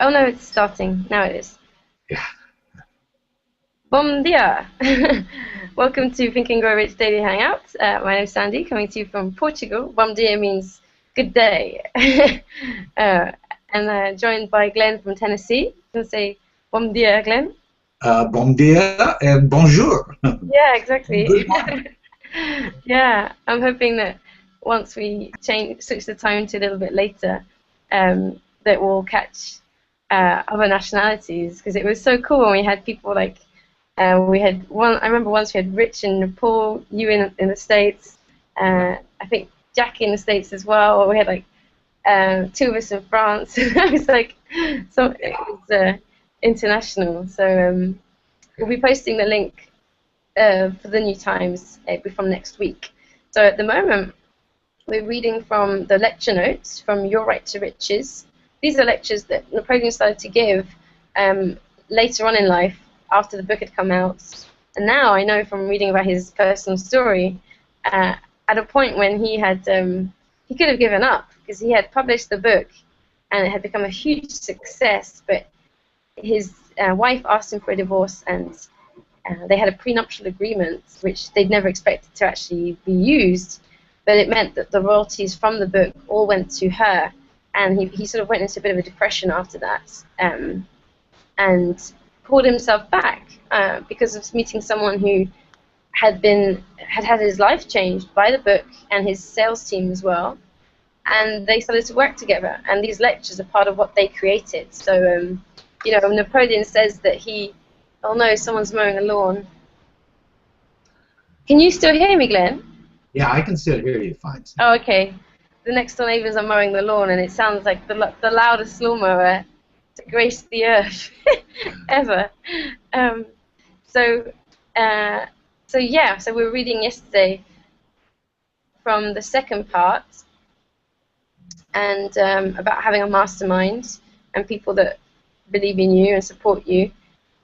Oh no, it's starting. Now it is. Yeah. Bom dia! Welcome to Think and Grow Rich Daily Hangout. My name is Sandy, coming to you from Portugal. Bom dia means good day. And joined by Glenn from Tennessee. You can say bom dia, Glenn. Bom dia and bonjour. Yeah, exactly. Good morning. Yeah, I'm hoping that once we switch the time to a little bit later, that we'll catch other nationalities, because it was so cool when we had people like we had one. I remember once we had Rich in Nepal, you in the States, I think Jackie in the States as well. We had like two of us in France. It was like it was international. So we'll be posting the link for the New Times from next week. So at the moment, we're reading from the lecture notes from Your Right to Riches. These are lectures that Napoleon started to give later on in life, after the book had come out. And now I know from reading about his personal story, at a point when he could have given up, because he had published the book and it had become a huge success, but his wife asked him for a divorce, and they had a prenuptial agreement which they'd never expected to actually be used, but it meant that the royalties from the book all went to her, and he sort of went into a bit of a depression after that, and pulled himself back because of meeting someone who had had his life changed by the book and his sales team as well, and they started to work together, and these lectures are part of what they created. So Napoleon says that oh no, someone's mowing a lawn. Can you still hear me, Glenn? Yeah, I can still hear you fine. Oh, okay. The next door neighbors are mowing the lawn, and it sounds like the loudest lawnmower to grace the earth ever. So we're reading yesterday from the second part, and about having a mastermind and people that believe in you and support you.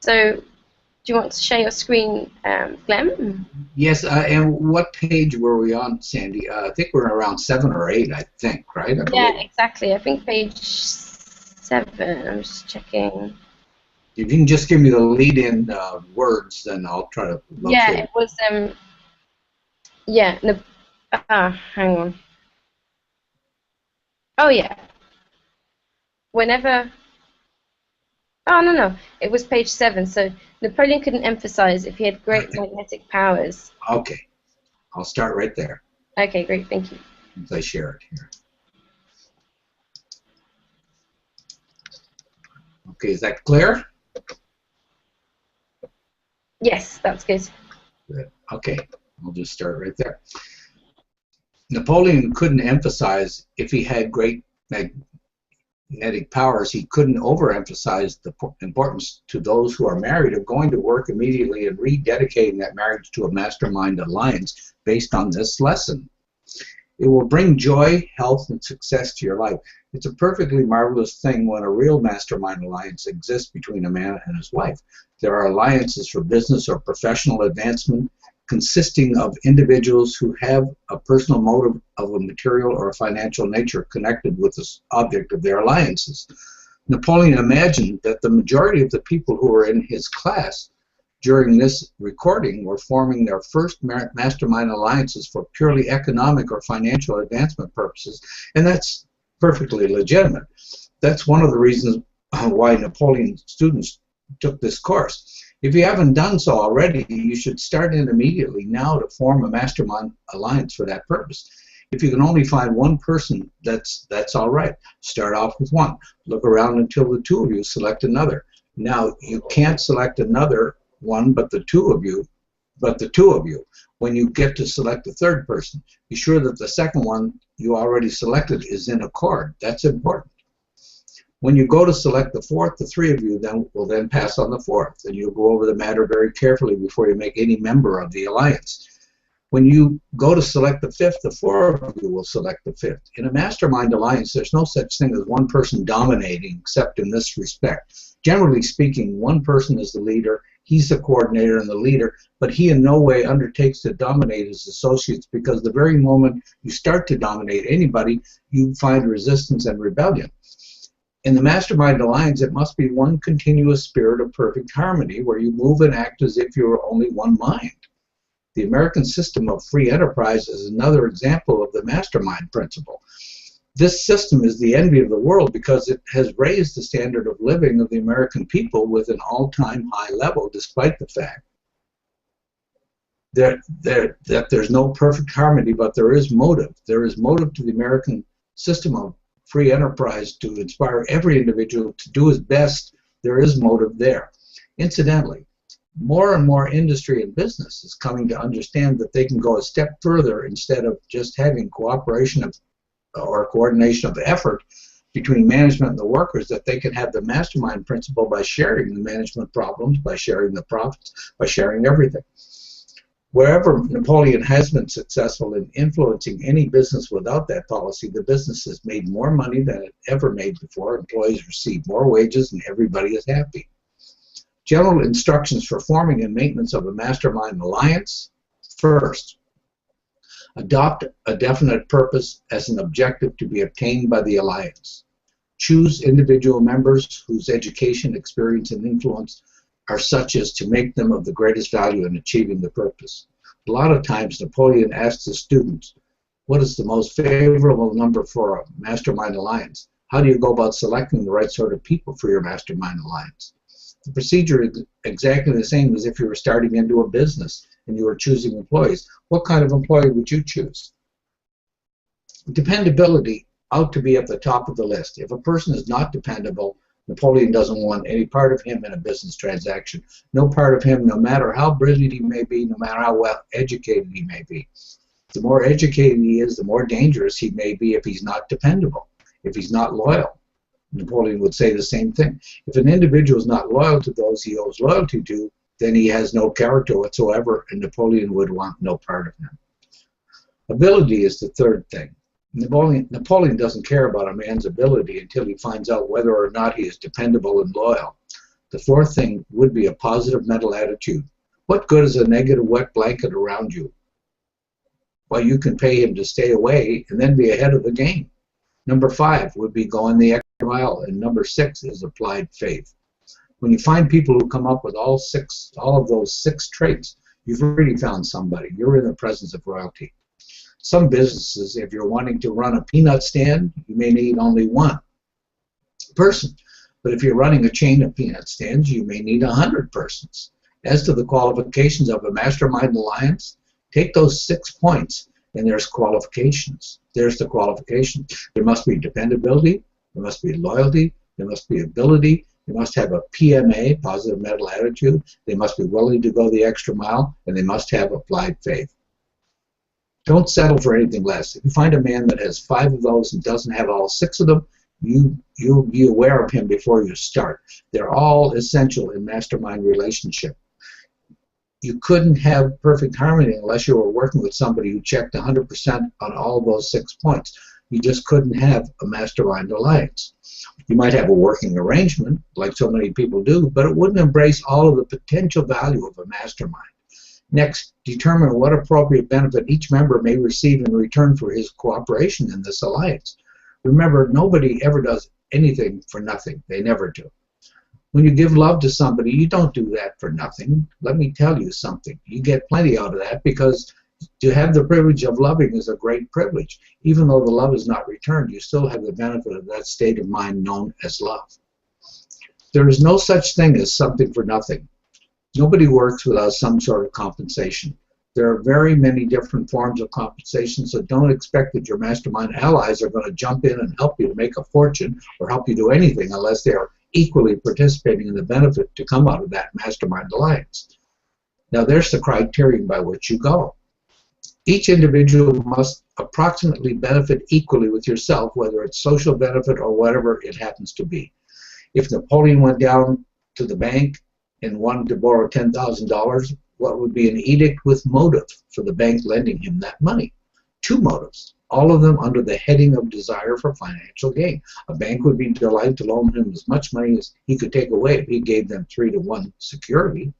So do you want to share your screen, Glenn? Yes, and what page were we on, Sandy? I think we're around 7 or 8, I think, right? Yeah, exactly. I think page 7. I'm just checking. If you can just give me the lead-in words, then I'll try to locate Yeah, it was, hang on. Oh, yeah. Oh, no. It was page 7. So Napoleon couldn't emphasize if he had great magnetic powers. Okay. I'll start right there. Okay, great. Thank you. As I share it here. Okay, is that clear? Yes, that's good. Good. Okay, I'll just start right there. Napoleon couldn't emphasize if he had great magnetic powers. He couldn't overemphasize the importance to those who are married of going to work immediately and rededicating that marriage to a mastermind alliance based on this lesson. It will bring joy, health, and success to your life. It's a perfectly marvelous thing when a real mastermind alliance exists between a man and his wife. There are alliances for business or professional advancement consisting of individuals who have a personal motive of a material or a financial nature connected with the object of their alliances. Napoleon imagined that the majority of the people who were in his class during this recording were forming their first mastermind alliances for purely economic or financial advancement purposes, and that's perfectly legitimate. That's one of the reasons why Napoleon's students took this course. If you haven't done so already, you should start in immediately now to form a mastermind alliance for that purpose. If you can only find one person, that's all right. Start off with one. Look around until the two of you select another. Now, you can't select another one but the two of you. When you get to select the third person, be sure that the second one you already selected is in accord. That's important. When you go to select the fourth, the three of you will then pass on the fourth, and you'll go over the matter very carefully before you make any member of the alliance. When you go to select the fifth, the four of you will select the fifth. In a mastermind alliance, there's no such thing as one person dominating, except in this respect. Generally speaking, one person is the leader, he's the coordinator and the leader, but he in no way undertakes to dominate his associates, because the very moment you start to dominate anybody, you find resistance and rebellion. In the mastermind alliance, it must be one continuous spirit of perfect harmony where you move and act as if you are only one mind. The American system of free enterprise is another example of the mastermind principle. This system is the envy of the world because it has raised the standard of living of the American people with an all-time high level, despite the fact that there's no perfect harmony, but there is motive. There is motive to the American system of free enterprise to inspire every individual to do his best. There is motive there. Incidentally, more and more industry and business is coming to understand that they can go a step further instead of just having cooperation or coordination of effort between management and the workers, that they can have the mastermind principle by sharing the management problems, by sharing the profits, by sharing everything. Wherever Napoleon has been successful in influencing any business without that policy, the business has made more money than it ever made before, employees receive more wages, and everybody is happy. General instructions for forming and maintenance of a mastermind alliance. First, adopt a definite purpose as an objective to be obtained by the alliance. Choose individual members whose education, experience, and influence are such as to make them of the greatest value in achieving the purpose. A lot of times Napoleon asks the students, what is the most favorable number for a mastermind alliance? How do you go about selecting the right sort of people for your mastermind alliance? The procedure is exactly the same as if you were starting into a business and you were choosing employees. What kind of employee would you choose? Dependability ought to be at the top of the list. If a person is not dependable, Napoleon doesn't want any part of him in a business transaction. No part of him, no matter how brilliant he may be, no matter how well educated he may be. The more educated he is, the more dangerous he may be if he's not dependable, if he's not loyal. Napoleon would say the same thing. If an individual is not loyal to those he owes loyalty to, then he has no character whatsoever, and Napoleon would want no part of him. Ability is the third thing. Napoleon doesn't care about a man's ability until he finds out whether or not he is dependable and loyal. The fourth thing would be a positive mental attitude. What good is a negative wet blanket around you? Well, you can pay him to stay away and then be ahead of the game. Number 5 would be going the extra mile, and number 6 is applied faith. When you find people who come up with all of those 6 traits, you've really found somebody. You're in the presence of royalty. Some businesses, if you're wanting to run a peanut stand, you may need only one person. But if you're running a chain of peanut stands, you may need 100 persons. As to the qualifications of a mastermind alliance, take those 6 points, and there's qualifications. There's the qualifications. There must be dependability, there must be loyalty, there must be ability, they must have a PMA, positive mental attitude, they must be willing to go the extra mile, and they must have applied faith. Don't settle for anything less. If you find a man that has 5 of those and doesn't have all 6 of them, you'll be aware of him before you start. They're all essential in mastermind relationship. You couldn't have perfect harmony unless you were working with somebody who checked 100% on all of those 6 points. You just couldn't have a mastermind alliance. You might have a working arrangement, like so many people do, but it wouldn't embrace all of the potential value of a mastermind. Next, determine what appropriate benefit each member may receive in return for his cooperation in this alliance. Remember, nobody ever does anything for nothing. They never do. When you give love to somebody, you don't do that for nothing. Let me tell you something. You get plenty out of that, because to have the privilege of loving is a great privilege. Even though the love is not returned, you still have the benefit of that state of mind known as love. There is no such thing as something for nothing. Nobody works without some sort of compensation. There are very many different forms of compensation, so don't expect that your mastermind allies are going to jump in and help you to make a fortune or help you do anything unless they are equally participating in the benefit to come out of that mastermind alliance. Now there's the criterion by which you go. Each individual must approximately benefit equally with yourself, whether it's social benefit or whatever it happens to be. If Napoleon went down to the bank and wanted to borrow $10,000, what would be an edict with motive for the bank lending him that money? 2 motives, all of them under the heading of desire for financial gain. A bank would be delighted to loan him as much money as he could take away if he gave them 3-to-1 security.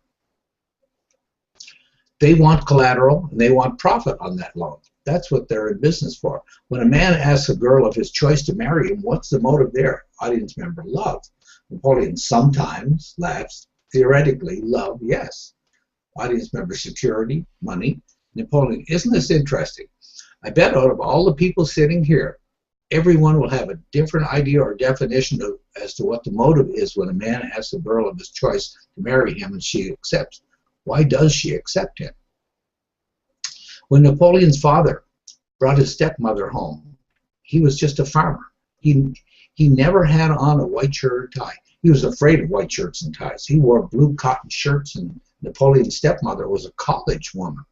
They want collateral and they want profit on that loan. That's what they're in business for. When a man asks a girl of his choice to marry him, what's the motive there? Audience member, love. Napoleon sometimes laughs. Theoretically, love, yes. Audience member, security, money. Napoleon, isn't this interesting? I bet out of all the people sitting here, everyone will have a different idea or definition as to what the motive is when a man asks a girl of his choice to marry him and she accepts. Why does she accept him? When Napoleon's father brought his stepmother home, he was just a farmer. He never had on a white shirt or tie. He was afraid of white shirts and ties. He wore blue cotton shirts, and Napoleon's stepmother was a college woman.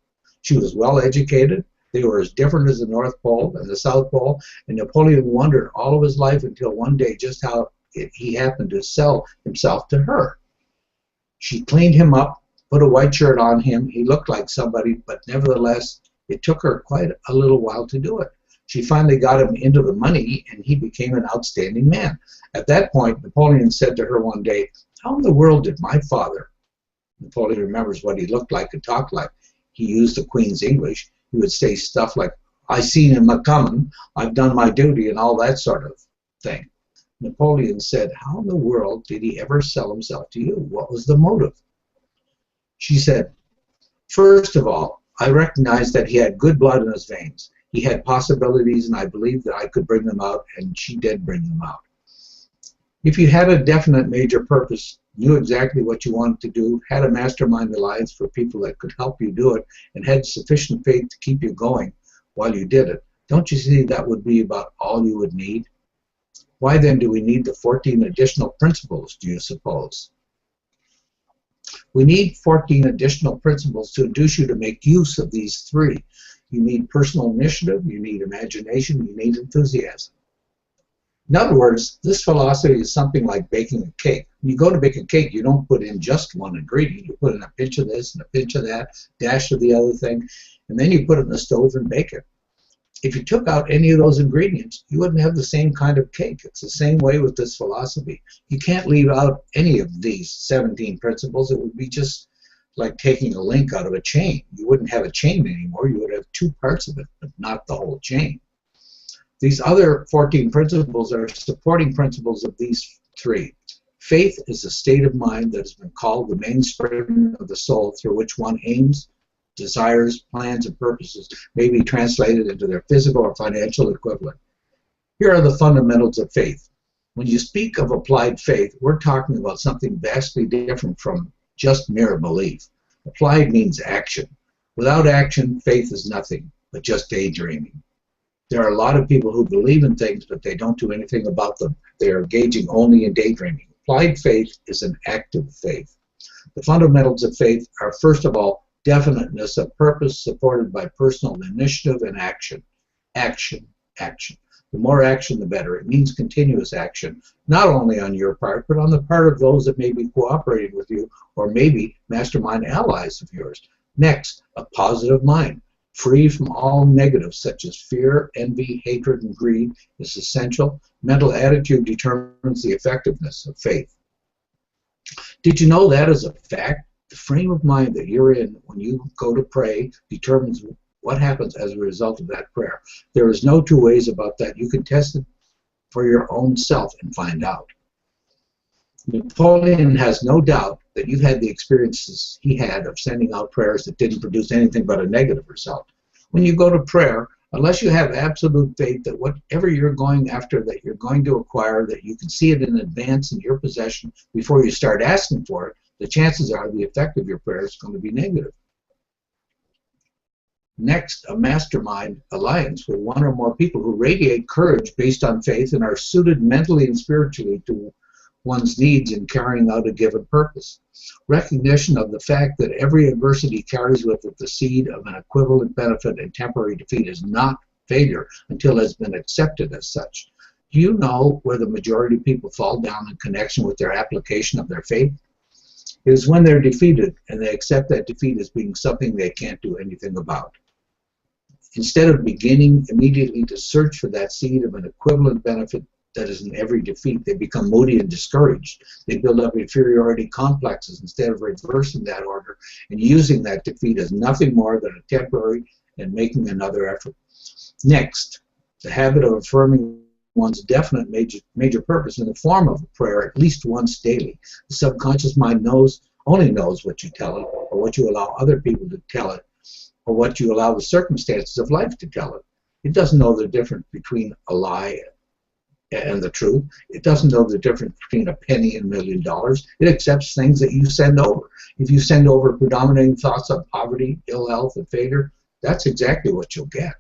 She was well educated. They were as different as the North Pole and the South Pole, and Napoleon wondered all of his life until one day just how he happened to sell himself to her. She cleaned him up, put a white shirt on him. He looked like somebody, but nevertheless, it took her quite a little while to do it. She finally got him into the money, and he became an outstanding man. At that point, Napoleon said to her one day, how in the world did my father, Napoleon remembers what he looked like and talked like, he used the Queen's English, he would say stuff like, I seen him a-comin', I've done my duty, and all that sort of thing. Napoleon said, how in the world did he ever sell himself to you? What was the motive? She said, first of all, I recognized that he had good blood in his veins. He had possibilities, and I believed that I could bring them out, and she did bring them out. If you had a definite major purpose, knew exactly what you wanted to do, had a mastermind alliance for people that could help you do it, and had sufficient faith to keep you going while you did it, don't you see that would be about all you would need? Why then do we need the 14 additional principles, do you suppose? We need 14 additional principles to induce you to make use of these three. You need personal initiative, you need imagination, you need enthusiasm. In other words, this philosophy is something like baking a cake. When you go to bake a cake, you don't put in just one ingredient. You put in a pinch of this and a pinch of that, dash of the other thing, and then you put it in the stove and bake it. If you took out any of those ingredients, you wouldn't have the same kind of cake. It's the same way with this philosophy. You can't leave out any of these 17 principles. It would be just like taking a link out of a chain. You wouldn't have a chain anymore. You would have two parts of it, but not the whole chain. These other 14 principles are supporting principles of these three. Faith is a state of mind that has been called the mainspring of the soul through which one aims, desires, plans, and purposes may be translated into their physical or financial equivalent. Here are the fundamentals of faith. When you speak of applied faith, we're talking about something vastly different from just mere belief. Applied means action. Without action, faith is nothing but just daydreaming. There are a lot of people who believe in things, but they don't do anything about them. They are engaging only in daydreaming. Applied faith is an active faith. The fundamentals of faith are, first of all, definiteness of purpose supported by personal initiative and action. Action, action. The more action, the better. It means continuous action, not only on your part, but on the part of those that may be cooperating with you, or maybe mastermind allies of yours. Next, a positive mind, free from all negatives such as fear, envy, hatred, and greed, is essential. Mental attitude determines the effectiveness of faith. Did you know that as a fact? The frame of mind that you're in when you go to pray determines what happens as a result of that prayer. There is no two ways about that. You can test it for your own self and find out. Napoleon has no doubt that you've had the experiences he had of sending out prayers that didn't produce anything but a negative result. When you go to prayer, unless you have absolute faith that whatever you're going after, that you're going to acquire, that you can see it in advance in your possession before you start asking for it, the chances are the effect of your prayer is going to be negative. Next, a mastermind alliance with one or more people who radiate courage based on faith and are suited mentally and spiritually to one's needs in carrying out a given purpose. Recognition of the fact that every adversity carries with it the seed of an equivalent benefit and temporary defeat is not failure until it has been accepted as such. Do you know where the majority of people fall down in connection with their application of their faith? It is when they're defeated and they accept that defeat as being something they can't do anything about. Instead of beginning immediately to search for that seed of an equivalent benefit that is in every defeat, they become moody and discouraged. They build up inferiority complexes instead of reversing that order and using that defeat as nothing more than a temporary and making another effort. Next, the habit of affirming one's definite major purpose in the form of a prayer at least once daily. The subconscious mind only knows what you tell it, or what you allow other people to tell it, or what you allow the circumstances of life to tell it. It doesn't know the difference between a lie and the truth. It doesn't know the difference between a penny and $1,000,000. It accepts things that you send over. If you send over predominating thoughts of poverty, ill health, and failure, that's exactly what you'll get.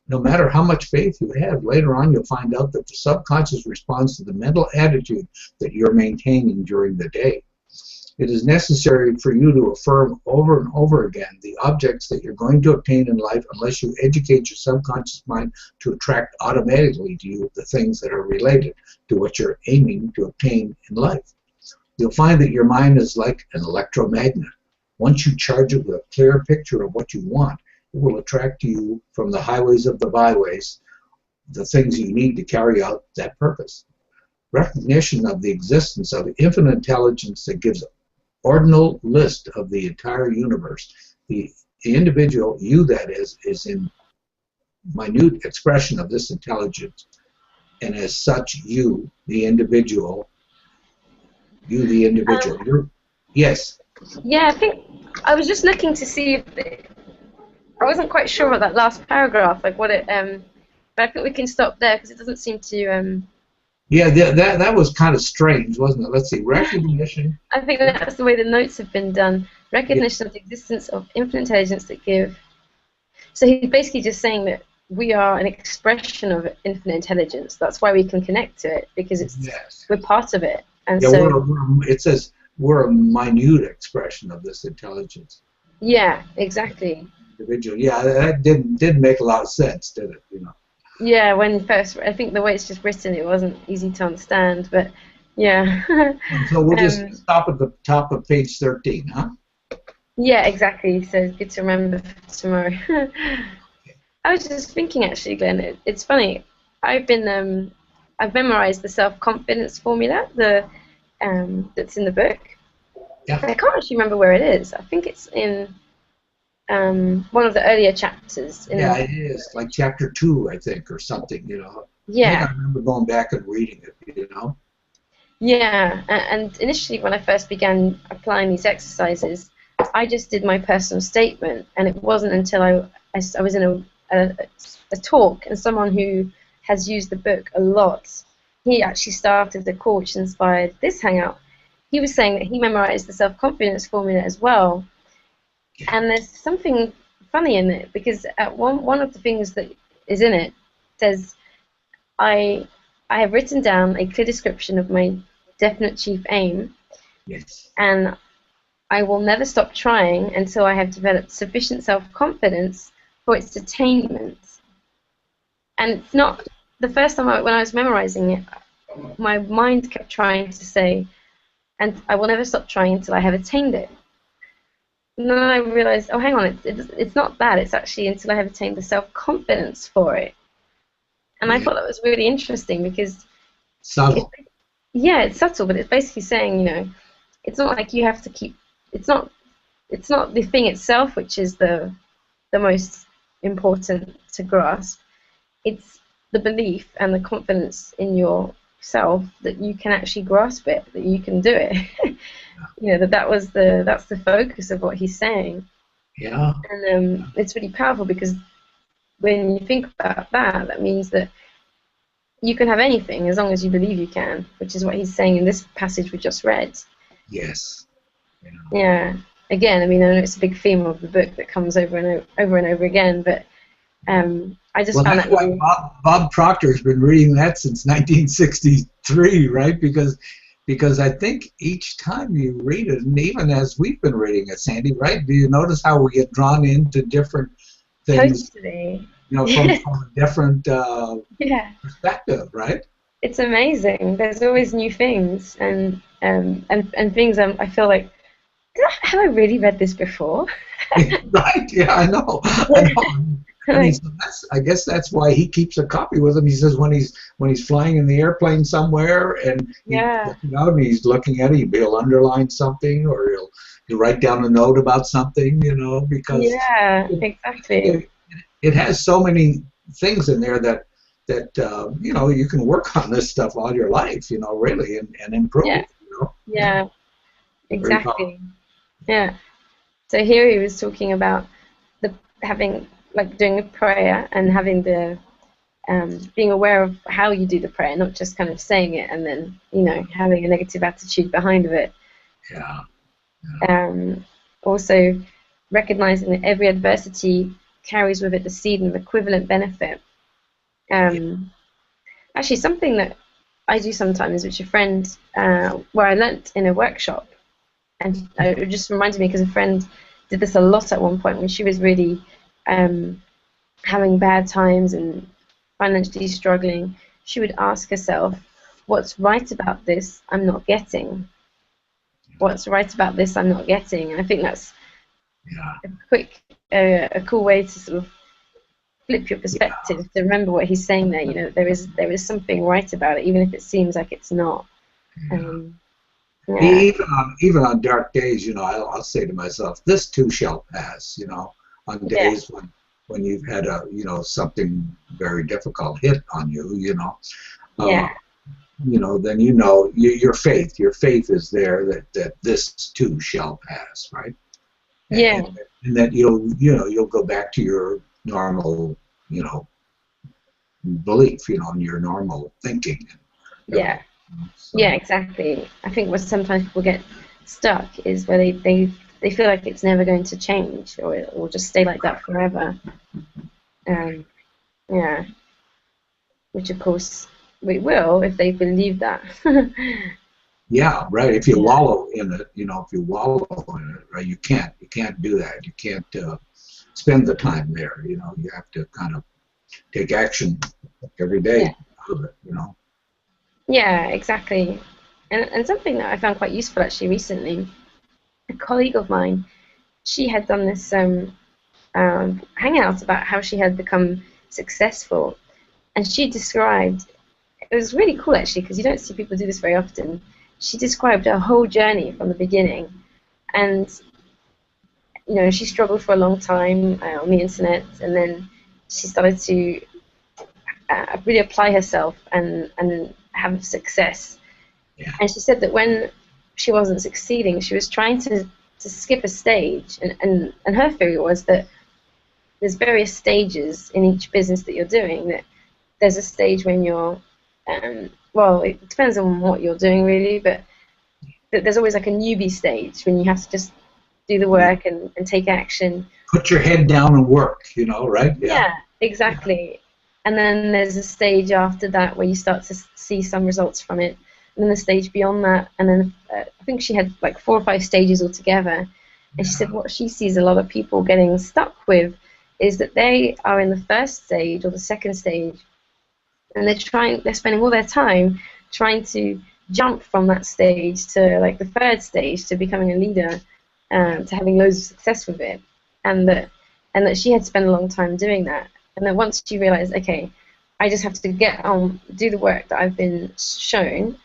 No matter how much faith you have, later on you'll find out that the subconscious responds to the mental attitude that you're maintaining during the day. It is necessary for you to affirm over and over again the objects that you're going to obtain in life unless you educate your subconscious mind to attract automatically to you the things that are related to what you're aiming to obtain in life. You'll find that your mind is like an electromagnet. Once you charge it with a clear picture of what you want, it will attract to you from the highways of the byways the things you need to carry out that purpose. Recognition of the existence of infinite intelligence that gives ordinal list of the entire universe. The individual, you that is in minute expression of this intelligence, and as such, you, the individual, yes. Yeah, I think I was just looking to see if I wasn't quite sure about that last paragraph, like what it. But I think we can stop there because it doesn't seem to. Yeah, that was kind of strange, wasn't it? Let's see, recognition. I think that's the way the notes have been done. Recognition of the existence of infinite intelligence that give. So he's basically just saying that we are an expression of infinite intelligence. That's why we can connect to it, because we're part of it. And so it says we're a minute expression of this intelligence. Yeah, exactly. Individual. Yeah, that didn't make a lot of sense, did it? You know. Yeah, when first, I think the way it's just written, it wasn't easy to understand, but yeah. So we'll just stop at the top of page 13, huh? Yeah, exactly. So it's good to remember for tomorrow. I was just thinking, actually, Glenn, it's funny. I've memorized the self-confidence formula, that's in the book. Yeah. I can't actually remember where it is. I think it's in one of the earlier chapters. Yeah, it is like chapter 2, I think, or something. You know. Yeah. I remember going back and reading it. You know. Yeah, and initially when I first began applying these exercises, I just did my personal statement, and it wasn't until I was in a talk, and someone who has used the book a lot, he actually started the call which inspired this Hangout. He was saying that he memorized the self-confidence formula as well. And there's something funny in it, because one of the things that is in it says, I have written down a clear description of my definite chief aim, yes, and I will never stop trying until I have developed sufficient self-confidence for its attainment. And it's not the first time when I was memorizing it, my mind kept trying to say, and I will never stop trying until I have attained it. And then I realized, oh, hang on, it's not that. It's actually until I have attained the self-confidence for it. And I thought that was really interesting because... Subtle. It's subtle, but it's basically saying, it's not like you have to keep... It's not the thing itself which is the most important to grasp. It's the belief and the confidence in yourself that you can actually grasp it, that you can do it. That's the focus of what he's saying. Yeah. And it's really powerful because when you think about that, that means that you can have anything as long as you believe you can, which is what he's saying in this passage we just read. Yes. Yeah. Again, I know it's a big theme of the book that comes over and over again, but I just found that. Why Bob Proctor's been reading that since 1963, right? Because I think each time you read it, and even as we've been reading it, Sandy, right? Do you notice how we get drawn into different things? Totally. From a different perspective, right? It's amazing. There's always new things, and things I feel like, have I really read this before? Right? Yeah, I know. I guess that's why he keeps a copy with him. He says when he's flying in the airplane somewhere and he's looking at it, he'll underline something or he'll write down a note about something, because exactly. It has so many things in there that you know, you can work on this stuff all your life, you know, really, and improve. Yeah. You know? Yeah. Very powerful. Exactly. Yeah. So here he was talking about the having like doing a prayer and having the being aware of how you do the prayer, not just kind of saying it and then, you know, having a negative attitude behind of it. Yeah. Also, recognizing that every adversity carries with it the seed of equivalent benefit. Yeah. Actually, something that I do sometimes, which a friend, where I learnt in a workshop, and it just reminded me because a friend did this a lot at one point when she was really having bad times and financially struggling. She would ask herself, what's right about this I'm not getting? What's right about this I'm not getting? And I think that's a cool way to sort of flip your perspective, to remember what he's saying there. You know, there is something right about it, even if it seems like it's not. Yeah. Even on dark days, you know, I'll say to myself, this too shall pass. You know, on days when you've had you know, something very difficult hit on you, you know. You know, then you know your faith is there that this too shall pass, right? And that you'll go back to your normal, you know, belief, you know, and your normal thinking. Yeah, exactly. I think where sometimes people get stuck is where they feel like it's never going to change, or it will just stay like that forever. Yeah, which of course we will if they believe that. Yeah, right. If you wallow in it, you know, if you wallow in it, right, you can't do that. You can't spend the time there. You know, you have to kind of take action every day out of it. You know. Yeah, exactly. And something that I found quite useful actually recently, a colleague of mine, she had done this hangout about how she had become successful, and she described, it was really cool actually because you don't see people do this very often. She described her whole journey from the beginning, and you know, she struggled for a long time on the internet, and then she started to really apply herself and have success. Yeah. And she said that when she wasn't succeeding, she was trying to skip a stage, and her theory was that there's various stages in each business that you're doing. That there's a stage when you're well, it depends on what you're doing really, but there's always like a newbie stage when you have to just do the work and take action. Put your head down and work, you know, right? Yeah, exactly. And then there's a stage after that where you start to see some results from it. And then the stage beyond that, and then I think she had like 4 or 5 stages altogether. And she said what she sees a lot of people getting stuck with is that they are in the first stage or the second stage, and they're spending all their time trying to jump from that stage to like the third stage, to becoming a leader, to having loads of success with it, and that she had spent a long time doing that, and then once she realized, okay, I just have to get on, do the work that I've been shown,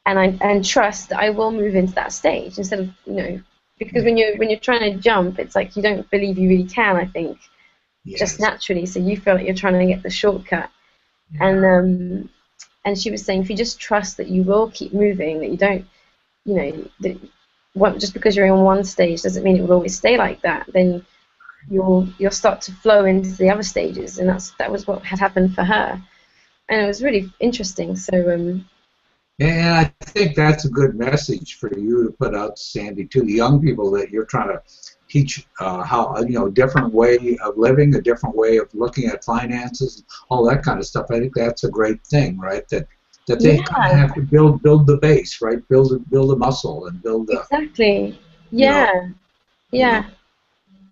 and trust that I will move into that stage instead of, you know, because when you're trying to jump, it's like you don't believe you really can, I think, just naturally, so you feel like you're trying to get the shortcut. And she was saying, if you just trust that you will keep moving, that you don't, you know, that just because you're in one stage doesn't mean it will always stay like that, then you'll start to flow into the other stages, and that was what had happened for her, and it was really interesting. So and I think that's a good message for you to put out, Sandy, to the young people that you're trying to teach how, you know, a different way of living, a different way of looking at finances, all that kind of stuff. I think that's a great thing, right? That they kind of have to build the base, right? Build a muscle and build a, exactly.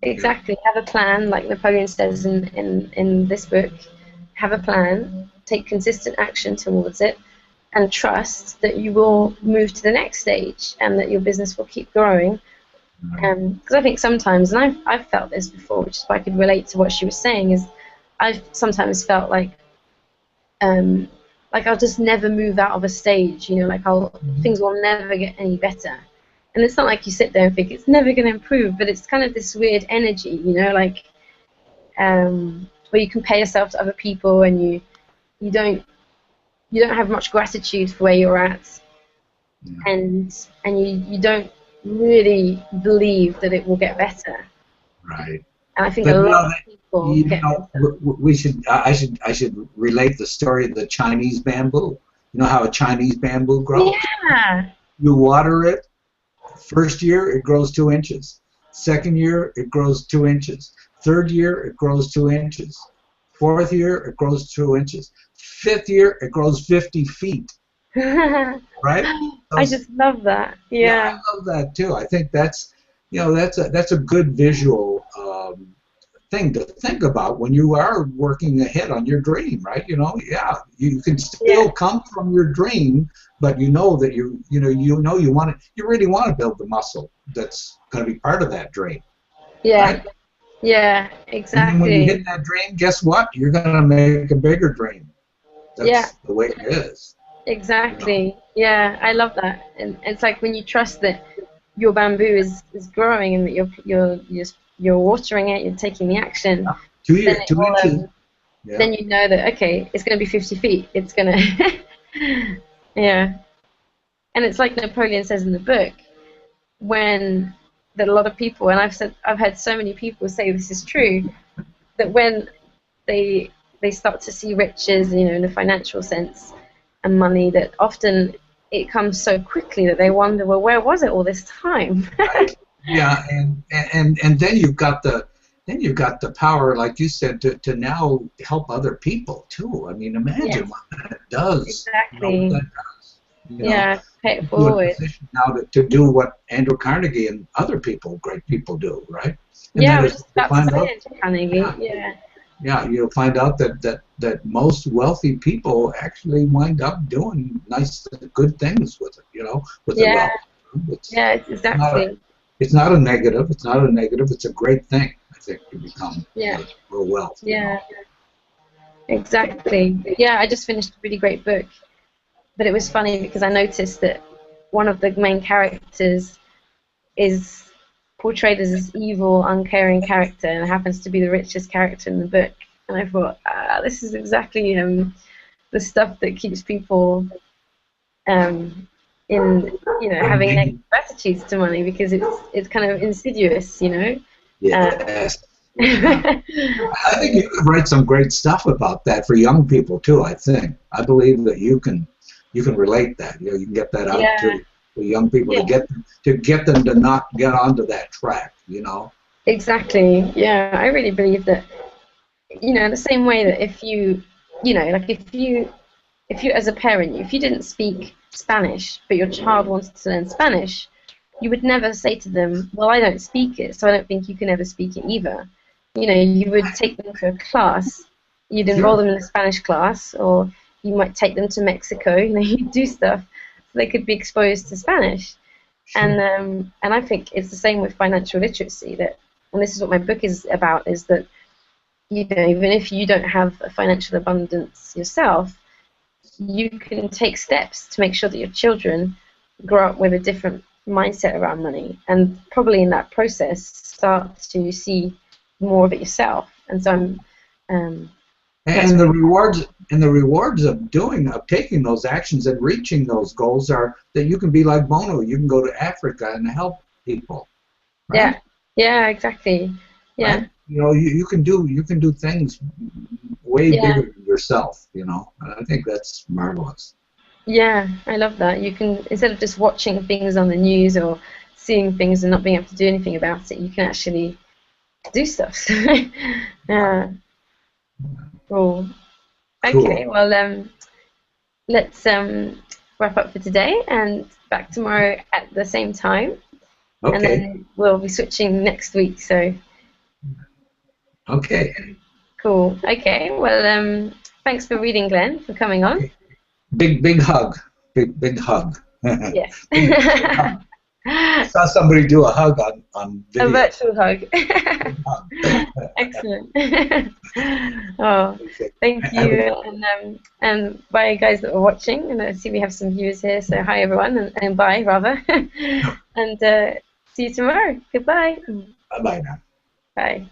Exactly. Have a plan, like Napoleon says in this book. Have a plan, take consistent action towards it, and trust that you will move to the next stage and that your business will keep growing. Because I think sometimes, and I've felt this before, which is why I could relate to what she was saying, is I've sometimes felt like I'll just never move out of a stage, you know, like things will never get any better. And it's not like you sit there and think it's never going to improve, but it's kind of this weird energy, you know, like where you compare yourself to other people, and you don't have much gratitude for where you're at, Yeah. and you don't really believe that it will get better. Right. And I think a But lot of people get better. we should. I should relate the story of the Chinese bamboo. You know how a Chinese bamboo grows? Yeah. You water it. First year, it grows 2 inches. Second year, it grows 2 inches. Third year, it grows 2 inches. Fourth year, it grows 2 inches. Fifth year, it grows 50 feet. Right? I just love that. Yeah, Yeah. I love that too. I think that's, that's a good visual thing to think about when you are working ahead on your dream, right? Yeah, you can still come from your dream, but you know that you really want to build the muscle that's going to be part of that dream, Yeah. right? Yeah. And then when you Exactly. hit that dream, guess what? You're going to make a bigger dream. Yeah. That's the way it is. Exactly. Yeah. I love that. And it's like when you trust that your bamboo is growing and that you're watering it, you're taking the action, Yeah. 2 then years, it 2 inches. will. Yeah. Then you know that okay, it's going to be 50 feet. It's going to. Yeah. And it's like Napoleon says in the book, when that a lot of people, and I've had so many people say this is true, that when they start to see riches, in a financial sense, and money, that often it comes so quickly that they wonder, well, where was it all this time? Right. Yeah, and then you've got the power, like you said, to now help other people too. I mean, Yes, imagine what that does. What exactly. that does. Yeah, pay it You're in a forward. position now to do what Andrew Carnegie and other people, great people, do, right? And Yeah, that I was is just to about to find say out. it, Carnegie. Yeah, Yeah, yeah, you'll find out that most wealthy people actually wind up doing nice, good things with it. With their yeah, wealth. It's yeah, it's not a exactly. it's not a negative. It's not a negative. It's a great thing, I think, to become Yeah, for wealth. yeah, exactly. Yeah, I just finished a really great book, but it was funny because I noticed that one of the main characters is portrayed as this evil, uncaring character, and happens to be the richest character in the book. And I thought, this is exactly the stuff that keeps people um, in, having negative attitudes to money, because it's kind of insidious. Uh, Yes. Yeah. I think you could write some great stuff about that for young people too. I believe that you can relate that. You can get that out yeah, to young people yeah, to get them to not get onto that track. exactly. Yeah, I really believe that. The same way that if like if you as a parent, if you didn't speak Spanish, but your child wanted to learn Spanish, you would never say to them, well, I don't speak it, so I don't think you can ever speak it either. You would take them to a class, you'd enroll Sure. them in a Spanish class, or you might take them to Mexico, you'd do stuff so they could be exposed to Spanish. Sure. And I think it's the same with financial literacy, and this is what my book is about, is that even if you don't have a financial abundance yourself, you can take steps to make sure that your children grow up with a different mindset around money, and probably in that process start to see more of it yourself. And so that's And the rewards of taking those actions and reaching those goals are that you can be like Bono. You can go to Africa and help people, right? yeah, yeah, exactly, yeah, Right? You can do things way yeah, bigger than yourself. And I think that's marvelous. yeah. I love that. You can, instead of just watching things on the news or seeing things and not being able to do anything about it, you can actually do stuff. Yeah, cool. Okay, Cool. well, let's wrap up for today and back tomorrow at the same time. And Okay. then we'll be switching next week. So Okay. cool. Okay, well, thanks for reading, Glenn, for coming on. Okay. Big hug. Big hug. Yes. Big hug. I saw somebody do a hug on A video. virtual hug. Big hug. Excellent. Oh, Okay. thank Have a you. And bye, guys that are watching. And I see we have some viewers here. So hi, everyone, and bye, rather. And see you tomorrow. Goodbye. bye bye now. Bye.